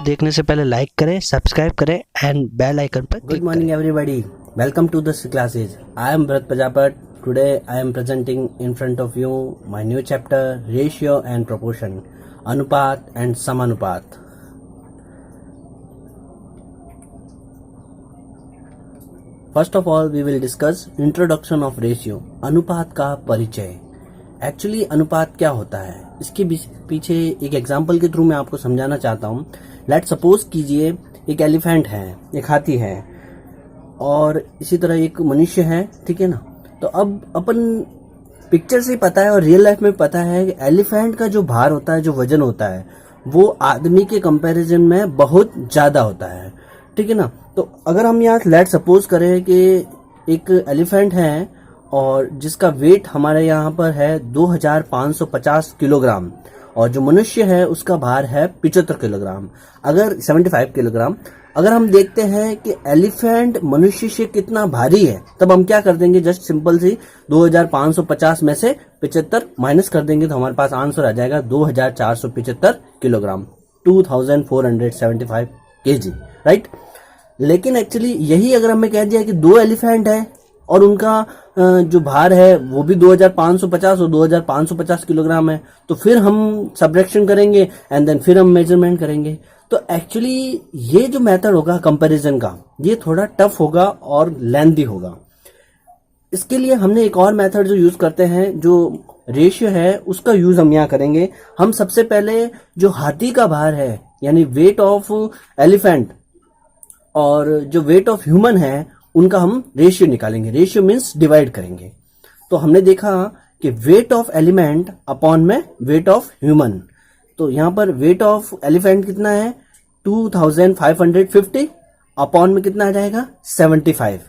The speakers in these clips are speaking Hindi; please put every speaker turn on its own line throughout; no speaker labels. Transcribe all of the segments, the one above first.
को देखने से पहले लाइक करें, सब्सक्राइब करें एंड बेल आइकन पर click
Good morning everybody. Welcome to the classes. I am Bharat Prajapat. Today I am presenting in front of you my new chapter Ratio and Proportion, Anupat and Samanupat. First of all we will discuss introduction of ratio. अनुपात का परिचय. एक्चुअली अनुपात क्या होता है, इसके पीछे एक एग्जाम्पल के थ्रू मैं आपको समझाना चाहता हूँ. लेट सपोज कीजिए एक एलिफेंट है, एक हाथी है और इसी तरह एक मनुष्य है, ठीक है ना. तो अब अपन पिक्चर से पता है और रियल लाइफ में पता है कि एलिफेंट का जो भार होता है, जो वजन होता है, वो आदमी के कंपैरिजन में बहुत ज्यादा होता है, ठीक है ना. तो अगर हम यहाँ लेट सपोज करें कि एक एलिफेंट है और जिसका वेट हमारे यहाँ पर है 2550 किलोग्राम और जो मनुष्य है उसका भार है 75 किलोग्राम, अगर 75 किलोग्राम. अगर हम देखते हैं कि एलिफेंट मनुष्य से कितना भारी है, तब हम क्या कर देंगे, जस्ट सिंपल सी 2550 में से 75 माइनस कर देंगे तो हमारे पास आंसर आ जाएगा 2475 किलोग्राम, 2475 केजी, राइट. लेकिन एक्चुअली यही अगर हमें कह दिया कि दो एलिफेंट है और उनका जो भार है वो भी 2550 और 2550 किलोग्राम है, तो फिर हम सब्ट्रैक्शन करेंगे एंड देन फिर हम मेजरमेंट करेंगे. तो एक्चुअली ये जो मेथड होगा कंपैरिजन का, ये थोड़ा टफ होगा और लेंथी होगा. इसके लिए हमने एक और मेथड जो यूज करते हैं, जो रेशियो है, उसका यूज हम यहाँ करेंगे. हम सबसे पहले जो हाथी का भार है यानी वेट ऑफ एलिफेंट और जो वेट ऑफ ह्यूमन है उनका हम रेशियो निकालेंगे. रेशियो मीन्स डिवाइड करेंगे. तो हमने देखा कि वेट ऑफ एलिमेंट अपॉन में वेट ऑफ ह्यूमन. तो यहां पर वेट ऑफ एलिफेंट कितना है 2550 अपॉन में कितना आ जाएगा 75.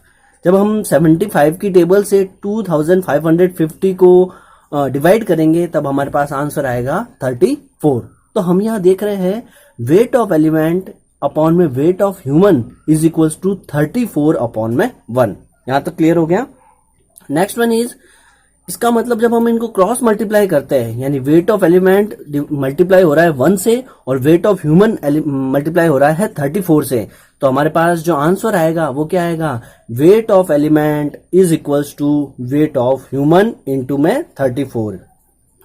जब हम 75 की टेबल से 2550 को डिवाइड करेंगे तब हमारे पास आंसर आएगा 34. तो हम यहां देख रहे हैं वेट ऑफ एलिमेंट अपॉन में weight of human is equals to 34 upon में 1. यहां तक क्लियर हो गया. नेक्स्ट वन इज, इसका मतलब जब हम इनको क्रॉस मल्टीप्लाई करते हैं यानी वेट ऑफ एलिमेंट मल्टीप्लाई हो रहा है 1 से और वेट ऑफ ह्यूमन मल्टीप्लाई हो रहा है 34 से, तो हमारे पास जो आंसर आएगा वो क्या आएगा, weight of element is equals to weight of human into में 34.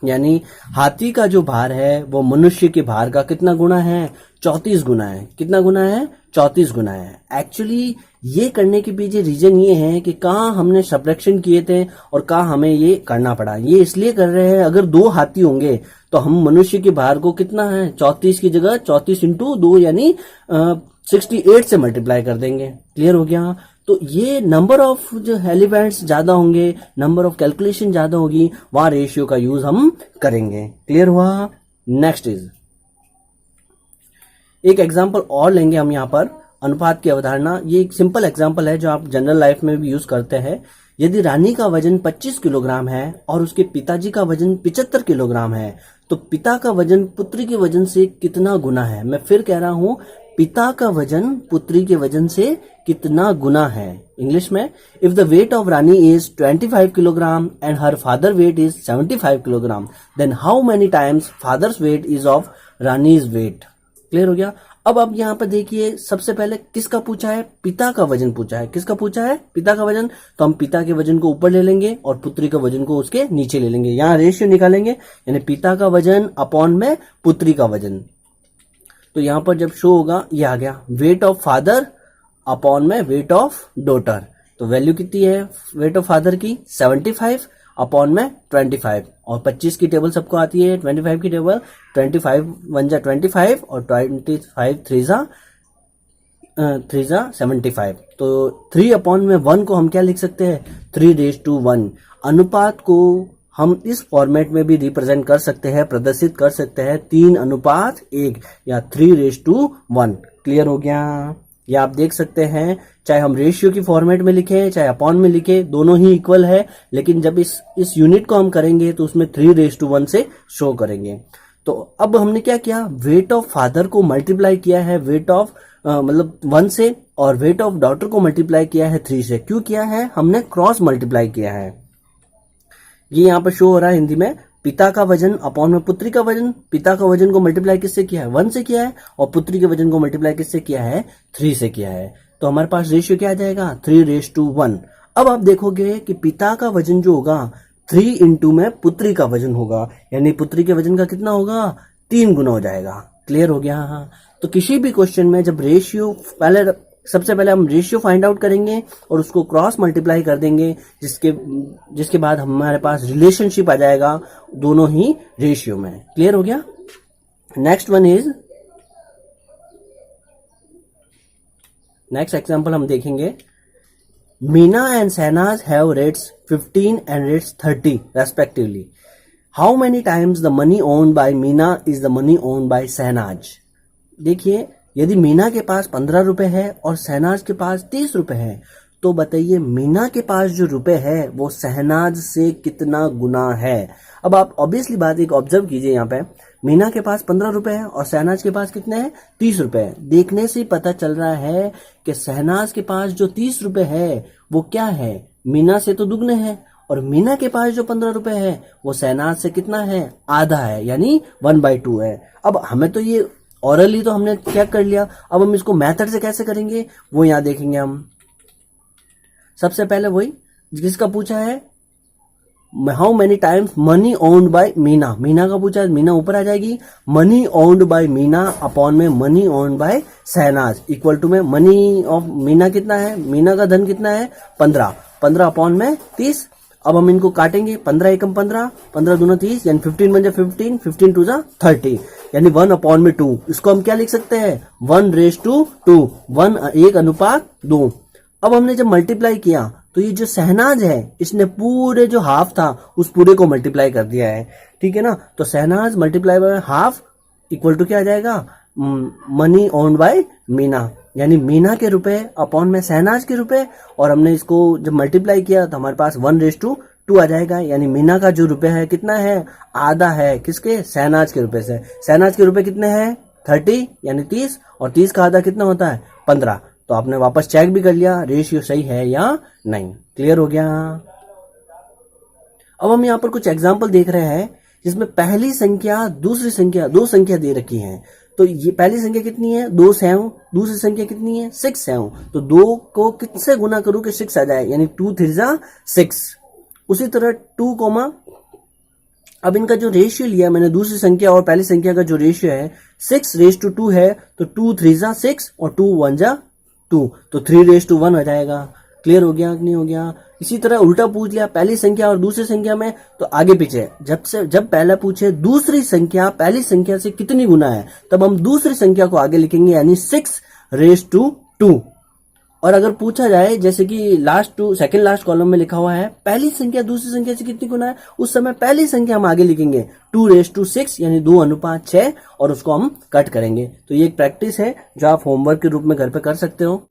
यानी हाथी का जो भार है वो मनुष्य के भार का कितना गुना है, 34 गुना है. कितना गुना है, 34 गुना है. एक्चुअली ये करने के पीछे रीजन ये है कि कहाँ हमने सब्ट्रैक्शन किए थे और कहाँ हमें ये करना पड़ा. ये इसलिए कर रहे हैं, अगर दो हाथी होंगे तो हम मनुष्य के भार को कितना है 34 की जगह 34 इंटू 2 यानी 68 से मल्टीप्लाई कर देंगे. क्लियर हो गया. तो ये नंबर ऑफ जो एलिमेंट्स ज्यादा होंगे, नंबर ऑफ कैलकुलेशन ज्यादा होगी, वहां रेशियो का यूज हम करेंगे. क्लियर हुआ. नेक्स्ट इज एक एग्जांपल और लेंगे हम यहाँ पर अनुपात की अवधारणा. ये एक सिंपल एग्जांपल है जो आप जनरल लाइफ में भी यूज करते हैं. यदि रानी का वजन 25 किलोग्राम है और उसके पिताजी का वजन 75 किलोग्राम है, तो पिता का वजन पुत्री के वजन से कितना गुना है. मैं फिर कह रहा हूं, पिता का वजन पुत्री के वजन से कितना गुना है. इंग्लिश में, if the weight of Rani is 25 kilogram and her father weight is 75 kilogram, then how many times father's weight is of Rani's weight. Clear हो गया. अब यहाँ पर देखिए, सबसे पहले किसका पूछा है, पिता का वजन पूछा है. किसका पूछा है, पिता का वजन. तो हम पिता के वजन को ऊपर ले लेंगे और पुत्री का वजन को उसके नीचे ले लेंगे. यहाँ रेशियो निकालेंगे यानी पिता का वजन अपॉन में पुत्री का वजन. तो यहाँ पर जब शो होगा ये आ गया वेट ऑफ फादर अपॉन में वेट ऑफ डॉटर. तो वैल्यू कितनी है वेट ऑफ फादर की 75 अपॉन में 25 और 25 की टेबल सबको आती है, 25 की टेबल 25 1 जा 25 और 25 3 जा 75. तो 3 अपॉन में 1 को हम क्या लिख सकते हैं 3:1. अनुपात को हम इस फॉर्मेट में भी रिप्रेजेंट कर सकते हैं, प्रदर्शित कर सकते हैं 3:1 या 3:1. क्लियर हो गया. या आप देख सकते हैं, चाहे हम रेशियो की फॉर्मेट में लिखें चाहे अपॉन में लिखें, दोनों ही इक्वल है, लेकिन जब इस यूनिट को हम करेंगे तो उसमें 3:1 से शो करेंगे. तो अब हमने क्या किया, वेट ऑफ फादर को मल्टीप्लाई किया है वेट ऑफ मतलब 1 से और वेट ऑफ डॉटर को मल्टीप्लाई किया है 3 से. क्यों किया है, हमने क्रॉस मल्टीप्लाई किया है. ये यहाँ पर शो हो रहा है हिंदी में पिता का वजन अपॉन में पुत्री का वजन, पिता का वजन को मल्टीप्लाई किससे किया है, 1 से किया है, और पुत्री के वजन को मल्टीप्लाई किससे किया है, 3 से किया है। तो हमारे पास रेशियो क्या आ जाएगा, 3:1। अब आप देखोगे कि पिता का वजन जो होगा 3 इंटू में पुत्री का वजन होगा, यानी पुत्री के वजन का कितना होगा, 3 गुना हो जाएगा। क्लियर हो गया। हाँ, तो किसी भी क्वेश्चन में जब रेशियो सबसे पहले हम रेशियो फाइंड आउट करेंगे और उसको क्रॉस मल्टीप्लाई कर देंगे, जिसके बाद हमारे पास रिलेशनशिप आ जाएगा दोनों ही रेशियो में। क्लियर हो गया। नेक्स्ट एग्जांपल हम देखेंगे, Meena and Shahnaz have rates 15 and rates 30 respectively. How many times the money owned by Meena is the money owned by Shahnaz. देखिए, यदि मीना के पास 15 रुपए है और शहनाज के पास 30 रुपए है, तो बताइए मीना के पास जो रुपए है वो शहनाज से कितना गुना है। अब आप ऑब्वियसली बात एक ऑब्जर्व कीजिए, यहाँ पे मीना के पास 15 रुपए है और शहनाज के पास कितने हैं, 30 रुपए है। देखने से पता चल रहा है कि शहनाज के पास जो 30 रुपए है वो क्या है, मीना से तो दुगने है, और मीना के पास जो 15 रुपए है वो शहनाज से कितना है, आधा है, यानी 1/2 है। अब हमें तो ये ऑरली तो हमने चेक कर लिया, अब हम इसको मेथड से कैसे करेंगे वो यहां देखेंगे हम। सबसे पहले वही जिसका पूछा है, how many times money owned by Meena, Meena का पूछा है, मीना ऊपर आ जाएगी, money owned by Meena upon में money owned by Shahnaz equal to में मनी ऑफ मीना कितना है, मीना का धन कितना है, 15 अपॉन में 30। अब हम इनको काटेंगे, 15 एकम 15, 15 दूना 30, यानी 15 बन जाए 15, 15 टू जा 30, यानी 1 अपॉन में 2। इसको हम क्या लिख सकते हैं, 1:2, 1:2। अब हमने जब मल्टीप्लाई किया तो ये जो शहनाज है इसने पूरे जो हाफ था उस पूरे को मल्टीप्लाई कर दिया है। ठीक है ना, तो Shahnaz multiply by half equal to क्या आ जाएगा, मनी ओन्ड बाय मीना, यानी मीना के रुपए अपॉन में शहनाज के रुपए, और हमने इसको जब मल्टीप्लाई किया तो हमारे पास 1:2 आ जाएगा, यानी मीना का जो रुपए है कितना है, आधा है, किसके, शहनाज के रुपए से। शहनाज के रुपए कितने हैं, 30 यानी 30, और 30 का आधा कितना होता है, 15। तो आपने वापस चेक भी कर लिया रेशियो सही है या नहीं। क्लियर हो गया। अब हम यहाँ पर कुछ एग्जाम्पल देख रहे हैं जिसमें पहली संख्या दूसरी संख्या, 2 संख्या दे रखी हैं। तो ये पहली संख्या कितनी है, 2 7, दूसरी संख्या कितनी है, 6 7। तो 2 को किससे गुना करूं कि 6 आ जाए, यानी 2 3 जा 6। उसी तरह 2, अब इनका जो रेशियो लिया मैंने दूसरी संख्या और पहली संख्या का जो रेशियो है 6:2 है, तो 2 3 जा 6 और 2 1 जा 2, तो 3:1 हो जाएगा। क्लियर हो गया कि नहीं हो गया। इसी तरह उल्टा पूछ लिया, पहली संख्या और दूसरी संख्या में, तो आगे पीछे जब पहला पूछे दूसरी संख्या पहली संख्या से कितनी गुना है, तब हम दूसरी संख्या को आगे लिखेंगे, यानी 6:2। और अगर पूछा जाए जैसे कि सेकंड लास्ट कॉलम में लिखा हुआ है पहली संख्या दूसरी संख्या से कितनी गुना है, उस समय पहली संख्या हम आगे लिखेंगे 2:6, यानी 2:6, और उसको हम कट करेंगे। तो ये एक प्रैक्टिस है जो आप होमवर्क के रूप में घर पे कर सकते हो।